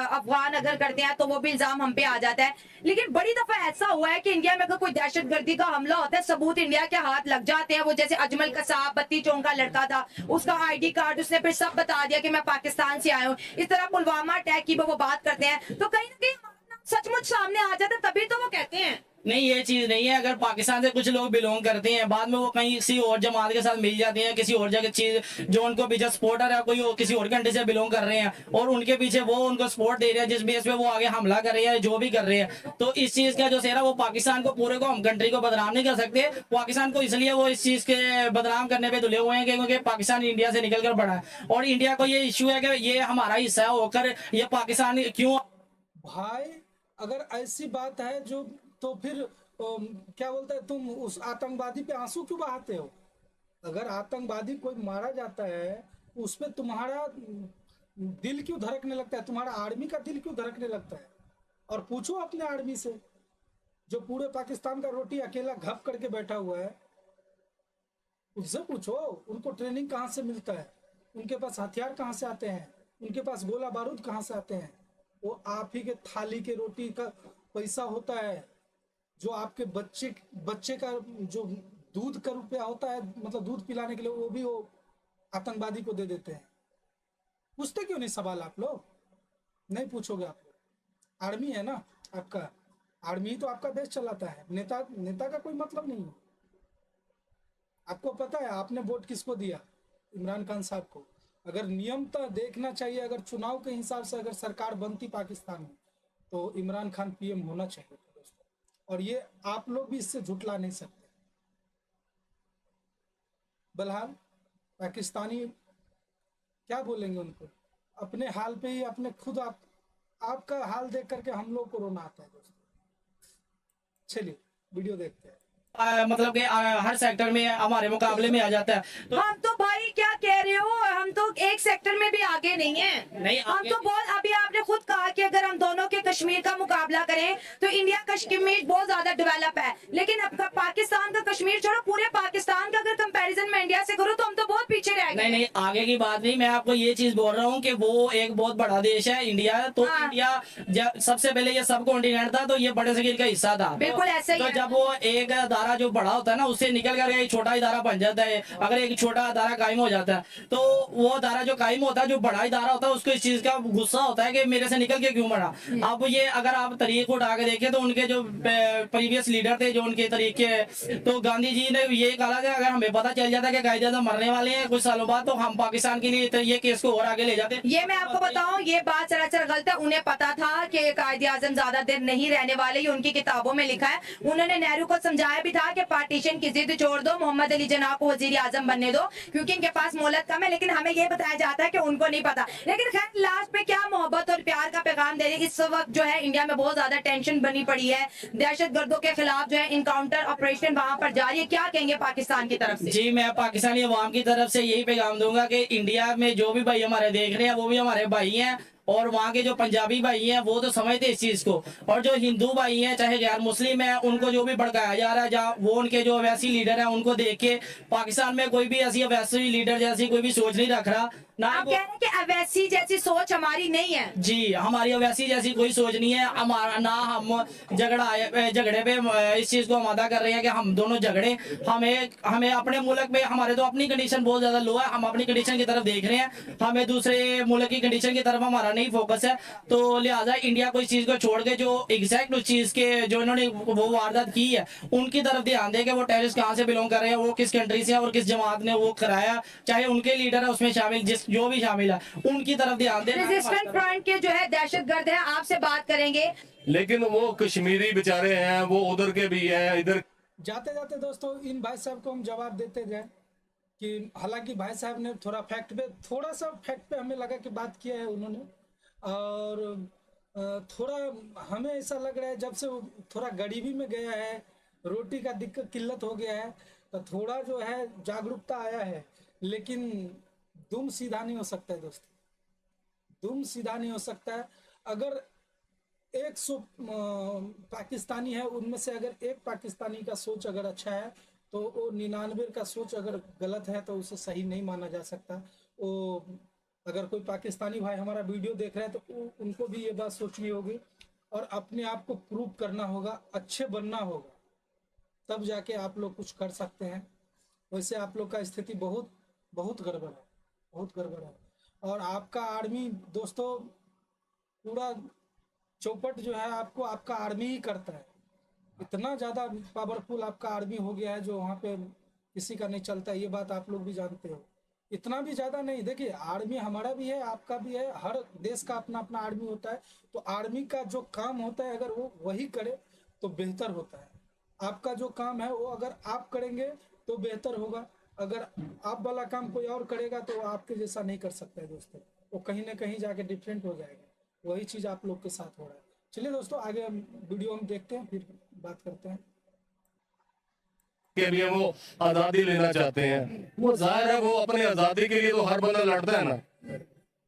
अफगान अगर करते हैं तो वो भी इल्जाम हम पे आ जाता है, लेकिन बड़ी दफा ऐसा हुआ है कि इंडिया में अगर कोई दहशतगर्दी का हमला होता है, सबूत इंडिया के हाथ लग जाते हैं। वो जैसे अजमल कसाब 32 चौंक का लड़का था, उसका आईडी कार्ड उसने फिर सब बता दिया कि मैं पाकिस्तान से आया हूँ। इस तरह पुलवामा अटैक की वो बात करते हैं, तो कहीं ना कहीं सचमुच सामने आ जाता है, तभी तो वो कहते हैं। नहीं, ये चीज नहीं है। अगर पाकिस्तान से कुछ लोग बिलोंग करते हैं, बाद में वो कहीं किसी और जमात के साथ मिल जाते हैं, किसी और जगह चीज जो उनको पीछे सपोर्टर है, कोई किसी और कंट्री से बिलोंग कर रहे हैं और उनके पीछे वो उनको सपोर्ट दे रहे हैं, जिस बेस पे वो आगे हमला कर रहे हैं, जो भी कर रहे हैं, तो इस चीज का जो सेरा वो पाकिस्तान को पूरे को हम कंट्री को बदनाम नहीं कर सकते। पाकिस्तान को इसलिए वो इस चीज के बदनाम करने पे तुले हुए हैं क्योंकि पाकिस्तान इंडिया से निकल कर बढ़ा है और इंडिया को ये इश्यू है कि ये हमारा हिस्सा होकर ये पाकिस्तान क्यों। भाई अगर ऐसी बात है जो, तो फिर क्या बोलते हैं, तुम उस आतंकवादी पे आंसू क्यों बहाते हो? अगर आतंकवादी कोई मारा जाता है उस पे तुम्हारा दिल क्यों धड़कने लगता है? तुम्हारा आर्मी का दिल क्यों धड़कने लगता है? और पूछो अपने आर्मी से जो पूरे पाकिस्तान का रोटी अकेला घप करके बैठा हुआ है, उससे पूछो उनको ट्रेनिंग कहाँ से मिलता है, उनके पास हथियार कहाँ से आते हैं, उनके पास गोला बारूद कहाँ से आते हैं। वो आप ही के थाली के रोटी का पैसा होता है, जो आपके बच्चे का जो दूध का रुपया होता है, मतलब दूध पिलाने के लिए, वो भी वो आतंकवादी को दे देते हैं। पूछते क्यों नहीं सवाल? आप लोग नहीं पूछोगे? आप लोग आर्मी है ना आपका, आर्मी ही तो आपका देश चलाता है, नेता का कोई मतलब नहीं है। आपको पता है आपने वोट किसको दिया? इमरान खान साहब को। अगर नियमतः देखना चाहिए, अगर चुनाव के हिसाब से अगर सरकार बनती पाकिस्तान में तो इमरान खान पीएम होना चाहिए था दोस्तों, और ये आप लोग भी इससे झुठला नहीं सकते। बहरहाल पाकिस्तानी क्या बोलेंगे उनको, अपने हाल पे ही अपने खुद आपका हाल देख करके हम लोग को रोना आता है दोस्तों। चलिए वीडियो देखते हैं। मतलब कि हर सेक्टर में हमारे मुकाबले में आ जाता है। तो हम तो भाई क्या कह रहे हो, हम तो एक सेक्टर में भी आगे नहीं है। नहीं, हम तो बहुत, अभी आपने खुद कहा कि अगर हम दोनों के कश्मीर का मुकाबला करें तो इंडिया कश्मीर बहुत ज्यादा डेवलप है, लेकिन अब पाकिस्तान का कश्मीर छोड़ो, पूरे पाकिस्तान का अगर कंपैरिजन में इंडिया से करूँ तो हम तो बहुत पीछे रह गए। नहीं आगे की बात नहीं, मैं आपको ये चीज बोल रहा हूँ कि वो एक बहुत बड़ा देश है इंडिया। तो हाँ। इंडिया सबसे पहले ये सब कॉन्टिनेंट था, तो ये बड़े शरीर का हिस्सा था। बिल्कुल ऐसे ही तो है। जब वो एक अदारा जो बड़ा होता है ना, उससे निकल कर एक छोटा इदारा बन जाता है। अगर एक छोटा अदारा कायम हो जाता है तो वो अदारा जो कायम होता है, जो बड़ा इदारा होता है, उसको इस चीज का गुस्सा होता है कि मेरे से निकल के क्यों बढ़ा। अब ये अगर आप तरीके को उठा के देखें तो उनके जो प्रीवियस लीडर थे, जो उनके तरीके, तो गांधी जी ने ये कहा कि अगर हमें पता चल जाता कि कायदे आज़म मरने वाले हैं कुछ सालों बाद, तो हम पाकिस्तान के लिए ये केस को और आगे ले जाते। ये मैं आपको बताऊं, ये बात सरासर गलत है। उन्हें पता था कि कायदे आजम ज्यादा देर नहीं रहने वाले, ये उनकी किताबों में लिखा है। उन्होंने नेहरू को समझाया भी था कि पार्टीशन की जिद छोड़ दो, मोहम्मद अली जिन्ना को वजीर आजम बनने दो, क्योंकि इनके पास मोहलत कम है। लेकिन हमें ये बताया जाता है कि उनको नहीं पता। लेकिन खैर लास्ट पे क्या मोहब्बत और प्यार का पैगाम दे रही। इस वक्त जो है इंडिया में बहुत ज्यादा टेंशन बनी पड़ी है, दहशतगर्दों के खिलाफ जो है इनकाउंटर ऑपरेशन वहां पर जारी है। क्या कहेंगे पाकिस्तान की तरफ से? जी, मैं पाकिस्तानी अवाम की तरफ से यही पैगाम दूंगा कि इंडिया में जो भी भाई हमारे देख रहे हैं वो भी हमारे भाई हैं, और वहाँ के जो पंजाबी भाई हैं वो तो समझते इस चीज को, और जो हिंदू भाई हैं चाहे गैर मुस्लिम हैं, उनको जो भी भड़काया जा रहा है, जहाँ वो उनके जो अवैसी लीडर हैं उनको देख के पाकिस्तान में कोई भी ऐसी अवैसी लीडर जैसी कोई भी सोच नहीं रख रहा। ना आप कह रहे हैं कि अवैसी जैसी सोच हमारी नहीं है? जी, हमारी अवैसी जैसी कोई सोच नहीं है हमारा। ना हम झगड़े पे इस चीज को आमादा कर रहे हैं कि हम दोनों झगड़े। हमें अपने मुल्क में, हमारे तो अपनी कंडीशन बहुत ज्यादा लो है, हम अपनी कंडीशन की तरफ देख रहे हैं, हमें दूसरे मुल्क की कंडीशन की तरफ हमारा नहीं फोकस है। तो लिहाजा इंडिया को इस चीज को छोड़ के जो एग्जैक्ट उस चीज के जो इन्होंने वो वारदात की है उनकी तरफ ध्यान दे कि वो टेररिस्ट कहाँ से बिलोंग कर रहे हैं, वो किस कंट्री से है और किस जमात ने वो कराया, चाहे उनके लीडर है उसमें शामिल, जो भी शामिल है उनकी तरफ ध्यान दें। रेजिस्टेंट फ्रंट के जो है दहशतगर्द है, आपसे बात करेंगे। लेकिन वो कश्मीरी बेचारे हैं, वो उधर के भी हैं, इधर। जाते जाते दोस्तों इन भाई साहब को हम जवाब देते गए कि हालांकि भाई साहब ने थोड़ा सा फैक्ट पे हमें लगा कि बात किया है उन्होंने, और थोड़ा हमें ऐसा लग रहा है जब से वो थोड़ा गरीबी में गया है, रोटी का किल्लत हो गया है, तो थोड़ा जो है जागरूकता आया है। लेकिन दुम सीधा नहीं हो सकता है दोस्तों, दुम सीधा नहीं हो सकता है। अगर 100 पाकिस्तानी है, उनमें से अगर एक पाकिस्तानी का सोच अगर अच्छा है तो वो 99 का सोच अगर गलत है तो उसे सही नहीं माना जा सकता। वो अगर कोई पाकिस्तानी भाई हमारा वीडियो देख रहे हैं तो उनको भी ये बात सोचनी होगी और अपने आप को प्रूव करना होगा, अच्छे बनना होगा, तब जाके आप लोग कुछ कर सकते हैं। वैसे आप लोग का स्थिति बहुत बहुत गड़बड़ है, बहुत गड़बड़ है। और आपका आर्मी दोस्तों पूरा चौपट जो है आपको आपका आर्मी ही करता है। इतना ज़्यादा पावरफुल आपका आर्मी हो गया है जो वहाँ पे किसी का नहीं चलता, ये बात आप लोग भी जानते हो। इतना भी ज़्यादा नहीं, देखिए आर्मी हमारा भी है, आपका भी है, हर देश का अपना अपना आर्मी होता है। तो आर्मी का जो काम होता है अगर वो वही करे तो बेहतर होता है। आपका जो काम है वो अगर आप करेंगे तो बेहतर होगा, अगर आप वाला काम कोई और करेगा तो आपके जैसा नहीं कर सकता है दोस्तों, वो कहीं ना कहीं जाके डिफरेंट हो जाएगा। वही चीज़ आप लोग के साथ हो रहा है। चलिए दोस्तों आगे हम वीडियो में देखते हैं, फिर बात करते हैं। के लिए वो आजादी लेना चाहते हैं, वो जाहिर है वो अपनी आजादी के लिए तो हर बंदा लड़ता है ना,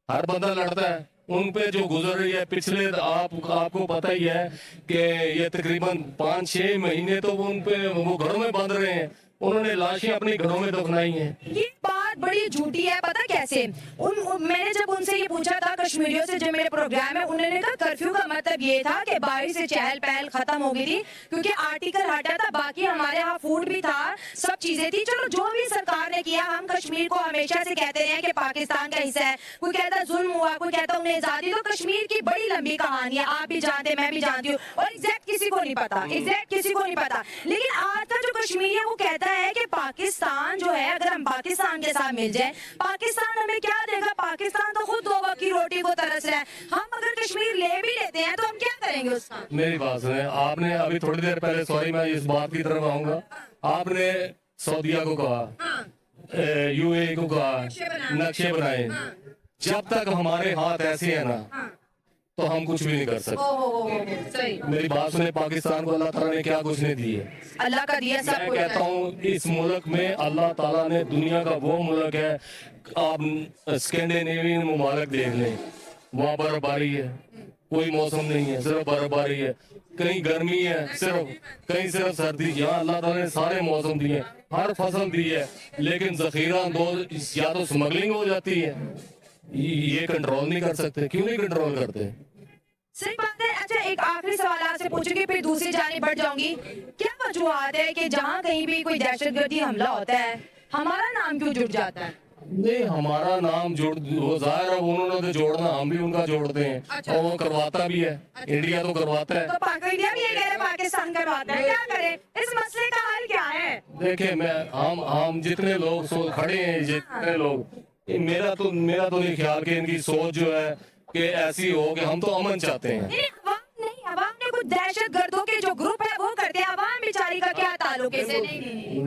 हर बंदा लड़ता है। उन पे जो गुजर रही है पिछले आपको पता ही है कि ये तकरीबन 5-6 महीने तो उन पे वो घरों में बंद रहे हैं, उन्होंने लाशें अपने घरों में दफनाई हैं। ये बात बड़ी झूठी है, पता कैसे? मैंने जब उनसे ये पूछा था कश्मीरियों से जो मेरे प्रोग्राम है, उन्होंने कहा कर्फ्यू का मतलब ये था कि बाहर से चहल पहल खत्म हो गई थी क्योंकि आर्टिकल हटा था, बाकी हमारे यहाँ फूड भी था, सब चीजें थी। चलो जो भी सरकार ने किया, हम कश्मीर को हमेशा से कहते रहे कि पाकिस्तान का हिस्सा है। कोई कहता जुल्म हुआ, कोई कहता उन्हें आजादी। तो कश्मीर की बड़ी लंबी कहानी है, आप भी जानते, मैं भी जानती हूँ, और एग्जैक्ट किसी को नहीं पता, एग्जैक्ट किसी को नहीं पता। लेकिन आज का जो कश्मीर है वो कहता है कि पाकिस्तान जो है, अगर हम पाकिस्तान के साथ मिल जाए, पाकिस्तान हमें क्या देगा? पाकिस्तान तो खुद 2 वक्त की रोटी को तरस रहा है। हम अगर कश्मीर ले भी लेते हैं तो हम क्या करेंगे उसका? मेरी बात सुने, आपने अभी थोड़ी देर पहले, सॉरी मैं इस बात की तरफ आऊंगा, आपने सऊदिया को कहा, UAE को कहा नक्शे बनाए। जब तक हमारे हाथ ऐसे है ना तो हम कुछ भी नहीं कर सकते। सही। मेरी बात सुने, पाकिस्तान को अल्लाह ताला ने क्या कुछ नहीं दिए। अल्लाह का दिया सब मैं कुछ कहता हूँ इस मुल्क में अल्लाह ताला ने, दुनिया का वो मुल्क है, आप स्कैंडिनेवियन मुमालिक देख लें, वहाँ बर्फबारी है, कोई मौसम नहीं है, सिर्फ बर्फबारी है, कहीं गर्मी है, कहीं सिर्फ सर्दी। यहाँ अल्लाह ताला ने सारे मौसम दिए, हर फसल दी है, लेकिन जखीरा अंदोज या तो स्मगलिंग हो जाती है, ये कंट्रोल नहीं कर सकते। क्यों नहीं कंट्रोल करते? सही बात है। अच्छा, एक आखिरी सवाल आपसे पूछूंगी, फिर दूसरी जाने बढ़ जाऊंगी। क्या वजूहत है कि जहाँ कहीं भी कोई दहशतगर्दी हमला होता है, हमारा नाम क्यों जुड़ जाता है? नहीं, हमारा नाम वो जाहिर है, उन्होंने तो जोड़ना, हम भी उनका जोड़ते हैं। अच्छा। और वो करवाता भी है। इंडिया तो करवाता है। तो इंडिया भी ये कह रहे हैं पाकिस्तान करवाता है, क्या करे? इस मसले का हल क्या है? देखिए, हम जितने लोग खड़े हैं, जितने लोग, मेरा तो नहीं ख्याल कि इनकी सोच जो है कि ऐसी हो कि हम तो अमन चाहते हैं। नहीं, अवाम ने कुछ दहशत गर्दों के जो ग्रुप है वो करते हैं, अवाम बेचारी का क्या ताल्लुक है इससे? नहीं,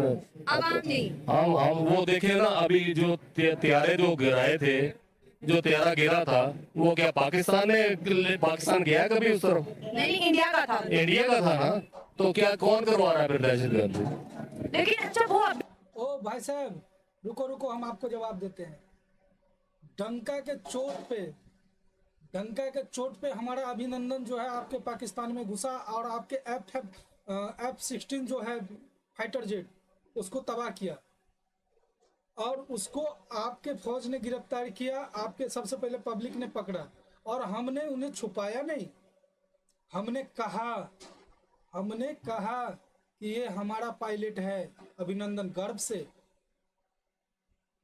अवाम नहीं। हम वो देखे ना, अभी जो त्यारे जो गिराए थे, जो त्यारा गिरा था, वो क्या पाकिस्तान गया कभी उस तरफ? नहीं, इंडिया का था। इंडिया का था ना, तो क्या कौन करवा रहा है फिर दहशतगर्दी? लेकिन अच्छा वो ओ भाई साहब, रुको, हम आपको जवाब देते हैं। डंका के चोट पे हमारा अभिनंदन जो है आपके पाकिस्तान में घुसा और आपके F-16 जो है फाइटर जेट, उसको तबाह किया और उसको आपके फौज ने गिरफ्तार किया। आपके सबसे पहले पब्लिक ने पकड़ा और हमने उन्हें छुपाया नहीं। हमने कहा कि ये हमारा पायलट है, अभिनंदन, गर्व से।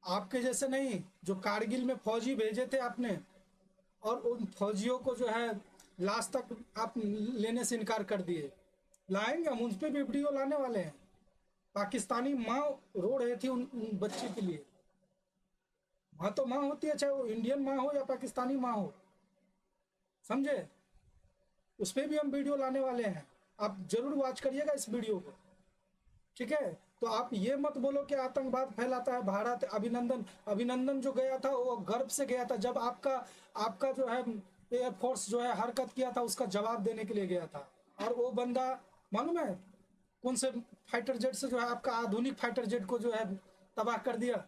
आपके जैसे नहीं जो कारगिल में फौजी भेजे थे आपने, और उन फौजियों को जो है लास्ट तक आप लेने से इनकार कर दिए। लाएंगे हम, उन पर भी वीडियो लाने वाले हैं। पाकिस्तानी माँ रो रही थी उन बच्चे के लिए। माँ तो माँ होती है, चाहे वो इंडियन माँ हो या पाकिस्तानी माँ हो, समझे? उस पर भी हम वीडियो लाने वाले हैं, आप जरूर वॉच करिएगा इस वीडियो को, ठीक है? तो आप ये मत बोलो कि आतंकवाद फैलाता है भारत। अभिनंदन जो गया था वो गर्व से गया था। जब आपका जो है एयरफोर्स जो है हरकत किया था, उसका जवाब देने के लिए गया था। और वो बंदा मालूम है कौन से फाइटर जेट से जो है आपका आधुनिक फाइटर जेट को जो है तबाह कर दिया?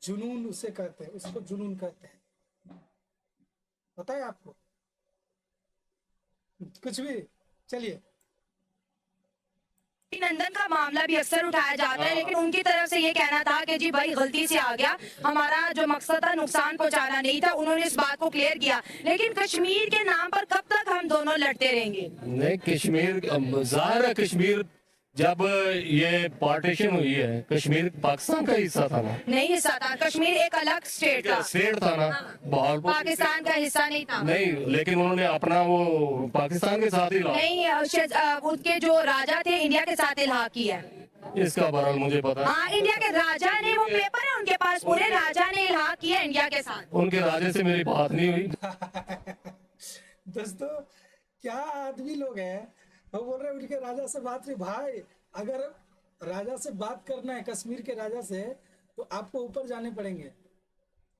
जुनून उसे कहते हैं, उसको जुनून कहते हैं। पता है आपको? कुछ भी। चलिए, अभिनंदन का मामला भी अक्सर उठाया जाता है, लेकिन उनकी तरफ से ये कहना था कि जी भाई गलती से आ गया, हमारा जो मकसद था नुकसान पहुंचाना नहीं था। उन्होंने इस बात को क्लियर किया। लेकिन कश्मीर के नाम पर कब तक हम दोनों लड़ते रहेंगे? नहीं, कश्मीर जाहिर है, कश्मीर जब ये पार्टीशन हुई है, कश्मीर पाकिस्तान का हिस्सा था ना? नहीं हिस्सा था, कश्मीर एक अलग स्टेट था ना, पाकिस्तान का हिस्सा नहीं था। नहीं, लेकिन उन्होंने अपना वो पाकिस्तान के साथ ही नहीं, उनके जो राजा थे इंडिया के साथ इल्हा किया है। इसका बहरहाल मुझे पता। हाँ, इंडिया के राजा ने, वो पेपर है उनके पास, पूरे राजा ने इल्हा किया इंडिया के साथ। उनके राजा से मेरी बात नहीं हुई। दोस्तों, क्या आदमी लोग हैं, वो बोल रहे हैं उनके राजा से बात नहीं। भाई, अगर राजा से बात करना है, कश्मीर के राजा से, तो आपको ऊपर जाने पड़ेंगे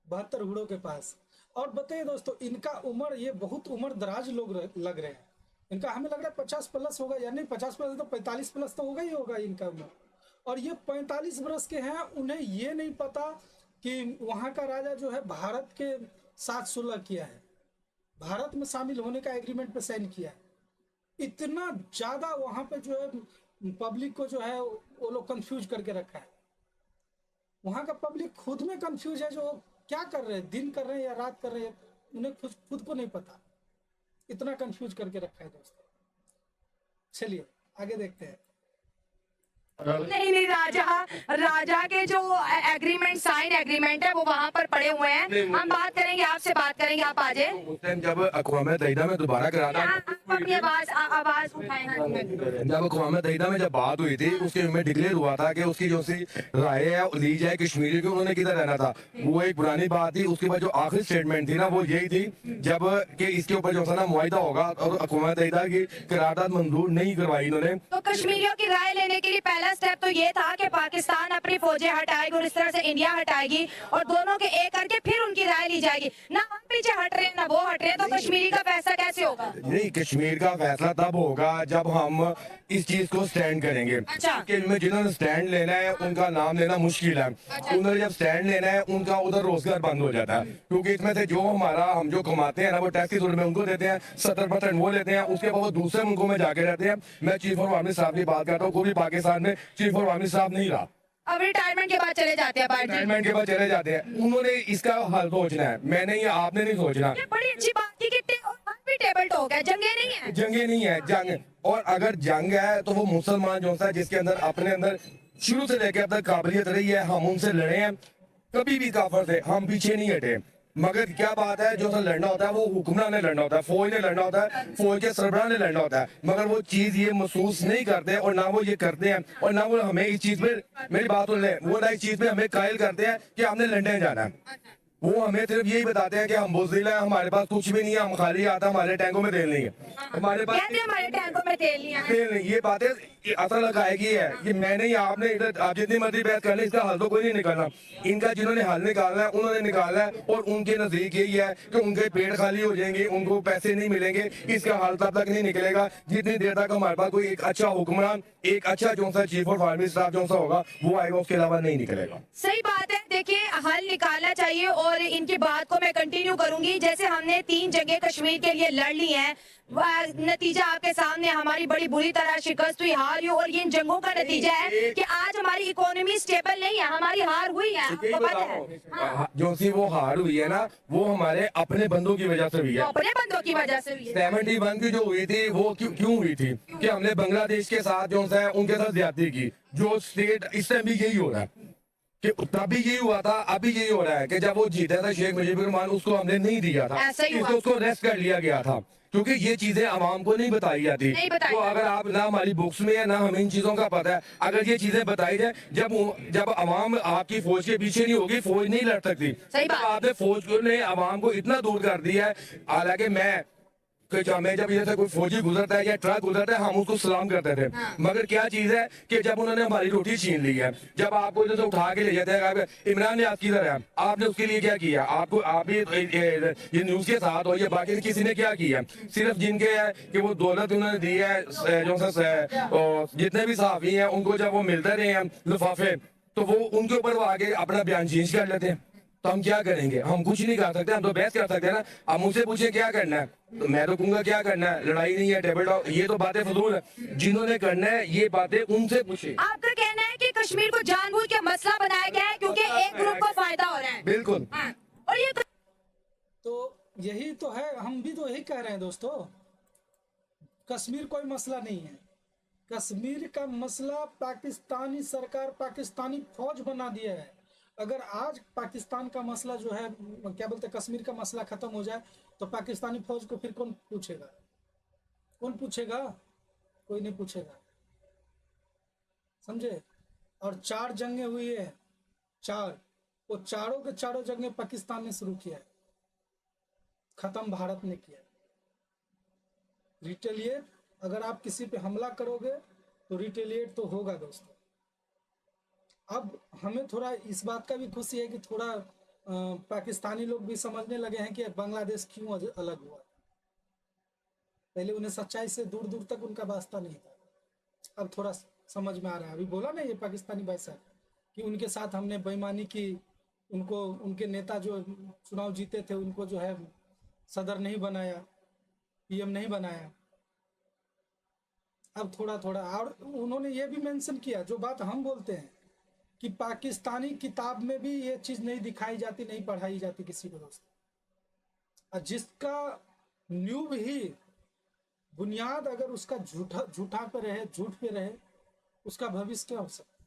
72 घोड़ों के पास। और बताइए दोस्तों, इनका उम्र, ये बहुत उम्र दराज लोग लग रहे हैं। इनका हमें लग रहा है 50 प्लस होगा, या नहीं 50 प्लस तो 45 प्लस तो होगा ही होगा इनका उम्र। और ये 45 बरस के हैं, उन्हें ये नहीं पता कि वहाँ का राजा जो है भारत के साथ सुलह किया है, भारत में शामिल होने का एग्रीमेंट पे साइन किया है। इतना ज्यादा वहां पे जो है पब्लिक को जो है वो लोग कंफ्यूज करके रखा है। वहां का पब्लिक खुद में कंफ्यूज है, जो क्या कर रहे हैं, दिन कर रहे हैं या रात कर रहे हैं, उन्हें खुद को नहीं पता। इतना कंफ्यूज करके रखा है दोस्तों। चलिए आगे देखते हैं। नहीं, राजा के जो एग्रीमेंट, साइन एग्रीमेंट है, वो वहाँ पर पड़े हुए हैं। हम बात करेंगे, आपसे बात करेंगे, आप आ जाए। उस टाइम जब अक़वाम मुत्तहिदा में दोबारा कराना, अपनी आवाज उठाएं। जब अक़वाम मुत्तहिदा में जब बात हुई थी, उसके में डिक्लेयर हुआ था कि उसकी जो सी राय है ली जाए कश्मीरी की, उन्होंने किधर रहना था। वो एक पुरानी बात थी। उसके बाद जो आखिरी स्टेटमेंट थी ना, वो यही थी जब कि इसके ऊपर जो सा ना मुआहिदा होगा, और अक़वाम मुत्तहिदा की करारदाद मंजूर नहीं करवाई इन्होंने। तो कश्मीरियों की राय लेने के लिए पहला स्टेप तो ये था कि पाकिस्तान अपनी फौजें हटाएगी और इस तरह से इंडिया हटाएगी, और दोनों के एक करके फिर उनकी राय ली जाएगी। ना हम पीछे हट रहे हैं, ना वो हट रहे हैं, तो कश्मीरी का फैसला कैसे कैसे होगा? नहीं, कश्मीर का फैसला तब होगा जब हम इस चीज को स्टैंड करेंगे। अच्छा। कि इनमें जिन्होंने स्टैंड लेना है उनका नाम लेना मुश्किल है। उन्होंने जब स्टैंड लेना है उनका उधर रोजगार बंद हो जाता है, क्योंकि इसमें से जो हम जो कमाते हैं ना वो टैक्स के सूरत में उनको देते हैं, 70% वो लेते हैं, उसके बाद वो दूसरे मुल्कों में जाके रहते हैं। मैं चीफ ऑफ आर्मी साहब की बात करता हूँ, कोई भी पाकिस्तान में चीफ ऑफ आर्मी साहब नहीं रहा। अब रिटायरमेंट के बाद चले जाते हैं बाहर जी। रिटायरमेंट के बाद चले जाते हैं। उन्होंने इसका हल सोचना है, मैंने या आपने नहीं सोचना। ये बड़ी अच्छी बात की कि भी टेबल टॉक है, जंगे नहीं है। जंगे नहीं है, जंग। और अगर जंग है तो वो मुसलमान जो सा जिसके अंदर अपने अंदर शुरू से लेकर अब तक काबिलियत रही है, हम उनसे लड़े हैं, कभी भी काफर थे, हम पीछे नहीं हटे। मगर क्या बात है, जो लड़ना होता है वो हुक्मरान ने लड़ना होता है, फौज ने लड़ना होता है, फौज के सरबराह ने लड़ना होता है। मगर वो चीज ये महसूस नहीं करते और ना वो ये करते हैं, और ना वो हमें इस चीज पे, मेरी बात सुन ले, वो ना इस चीज पे हमें कायल करते हैं कि हमने लड़ने जाना है। वो हमें सिर्फ यही बताते हैं कि हम बुज़दिल हैं, हमारे पास कुछ भी नहीं है, हम खाली आता, हमारे टैंकों में तेल नहीं है, हमारे पास हमारे टैंकों में तेल नहीं है। तेल नहीं। ये बातें असल लगाएगी है कि मैंने या आपने इधर आप जितनी मर्जी बहस कर ले, इसका हल तो कोई नहीं निकालना। इनका जिन्होंने हल निकालना है उन्होंने निकाला है, और उनके नजदीक यही है कि उनके पेट खाली हो जाएंगे, उनको पैसे नहीं मिलेंगे। इसका हल तब तक नहीं निकलेगा जितनी देर तक हमारे पास कोई एक अच्छा हुक्मरान, एक अच्छा जो सा चीफ ऑफ आर्मी स्टाफ जो सा होगा वो आएगा, उसके अलावा नहीं निकलेगा। सही बात है। देखिए, हल निकालना चाहिए और इनकी बात को मैं कंटिन्यू करूंगी। जैसे हमने 3 जगह कश्मीर के लिए लड़ ली हैं, नतीजा आपके सामने, हमारी बड़ी बुरी तरह शिकस्त हुई, हार हुई, और ये इन जंगों का नतीजा है कि आज हमारी इकोनॉमी स्टेबल नहीं है, हमारी हार हुई है। आपको पता है जो सी वो हार हुई है ना, वो हमारे अपने बंदों की वजह से हुई है, अपने बंदों की वजह से हुई है। 71 की जो हुई थी वो क्यों हुई थी कि हमने बांग्लादेश के साथ जो है उनके साथ ज्यादती की। जो स्टेट इस टाइम भी यही हो रहा है कि तब भी यही हुआ था, अभी यही हो रहा है कि जब वो जीता था शेख मुजीबुर रहमान, उसको हमने नहीं दिया था, ऐसा ही हुआ। इसको उसको अरेस्ट कर लिया गया था, क्योंकि ये चीजें आवाम को नहीं बताई जाती। नहीं बताई तो अगर आप ना हमारी बुक्स में है ना हमें इन चीजों का पता है, अगर ये चीजें बताई जाए, जब आवाम आपकी फौज के पीछे नहीं होगी, फौज नहीं लड़ सकती। सही बात। तो आपने फौज ने आवाम को इतना दूर कर दिया है। हालांकि मैं जब इधर से कोई फौजी गुजरता है या ट्रक गुजरता है, हम उसको सलाम करते थे। मगर क्या चीज है कि जब उन्होंने हमारी रोटी छीन ली है, जब आपको इधर से उठा के ले जाते हैं, इमरान नियाज किधर है, आपने उसके लिए क्या किया? आपको आप ये न्यूज के साथ और ये बाकी किसी ने क्या किया? सिर्फ जिनके है कि वो दौलत उन्होंने दी है, जो जितने भी सहाफी हैं उनको जब वो मिलते रहे हैं लिफाफे, तो वो उनके ऊपर वो आगे अपना बयान चेंज कर लेते हैं। तो हम क्या करेंगे? हम कुछ नहीं कर सकते, हम तो बहस कर सकते हैं ना। अब मुझसे पूछे क्या करना है, तो मैं तो कहूंगा क्या करना है, लड़ाई नहीं है, टेबल टॉक, ये तो बातें फजूल है। जिन्होंने करना है ये बातें उनसे पूछे। आपका कहना है कि कश्मीर को जानबूझ के मसला बनाया गया है क्योंकि एक ग्रुप को फायदा हो रहा है। बिल्कुल। और ये तो यही तो है, हम भी तो यही कह रहे हैं दोस्तों, कश्मीर कोई मसला नहीं है। कश्मीर का मसला पाकिस्तानी सरकार, पाकिस्तानी फौज बना दिया है। अगर आज पाकिस्तान का मसला जो है, क्या बोलते हैं, कश्मीर का मसला खत्म हो जाए तो पाकिस्तानी फौज को फिर कौन पूछेगा? कौन पूछेगा? कोई नहीं पूछेगा, समझे? और 4 जंगें हुई है, 4, वो चारों के चारों जंगें पाकिस्तान ने शुरू किया है, खत्म भारत ने किया। रिटेलिएट, अगर आप किसी पे हमला करोगे तो रिटेलिएट तो होगा दोस्तों। अब हमें थोड़ा इस बात का भी खुशी है कि थोड़ा पाकिस्तानी लोग भी समझने लगे हैं कि बांग्लादेश क्यों अलग हुआ। पहले उन्हें सच्चाई से दूर दूर तक उनका वास्ता नहीं था, अब थोड़ा समझ में आ रहा है। अभी बोला ना ये पाकिस्तानी भाई साहब कि उनके साथ हमने बेईमानी की, उनको, उनके नेता जो चुनाव जीते थे उनको जो है सदर नहीं बनाया, पीएम नहीं बनाया। अब थोड़ा थोड़ा, और उन्होंने ये भी मेंशन किया जो बात हम बोलते हैं कि पाकिस्तानी किताब में भी ये चीज नहीं दिखाई जाती, नहीं पढ़ाई जाती किसी को दोस्त। और जिसका न्यूब ही बुनियाद अगर उसका झूठा पे रहे, झूठ पे रहे, उसका भविष्य क्या हो सकता?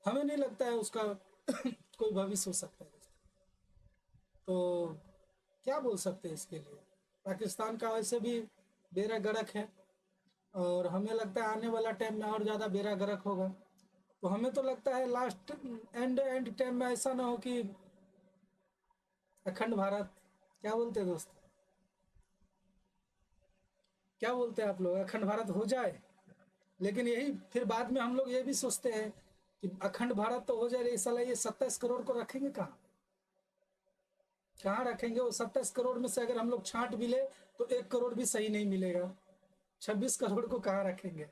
हमें नहीं लगता है उसका कोई भविष्य हो सकता है। तो क्या बोल सकते हैं इसके लिए? पाकिस्तान का वैसे भी बेड़ा गर्क है और हमें लगता है आने वाला टाइम में और ज़्यादा बेड़ा गर्क होगा। तो हमें तो लगता है लास्ट एंड टाइम में ऐसा ना हो कि अखंड भारत, क्या बोलते हैं दोस्त, क्या बोलते हैं आप लोग, अखंड भारत हो जाए। लेकिन यही फिर बाद में हम लोग ये भी सोचते हैं कि अखंड भारत तो हो जाए, साला ये 27 करोड़ को रखेंगे कहाँ? कहाँ रखेंगे? वो 27 करोड़ में से अगर हम लोग छांट भी ले तो 1 करोड़ भी सही नहीं मिलेगा। 26 करोड़ को कहाँ रखेंगे?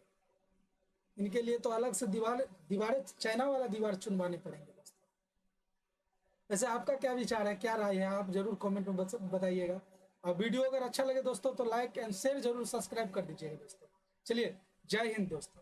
इनके लिए तो अलग से दीवारें चाइना वाला दीवार चुनवाने पड़ेंगे दोस्तों। वैसे आपका क्या विचार है, क्या राय है, आप जरूर कमेंट में बताइएगा। और वीडियो अगर अच्छा लगे दोस्तों तो लाइक एंड शेयर जरूर, सब्सक्राइब कर दीजिएगा दोस्तों। चलिए, जय हिंद दोस्तों।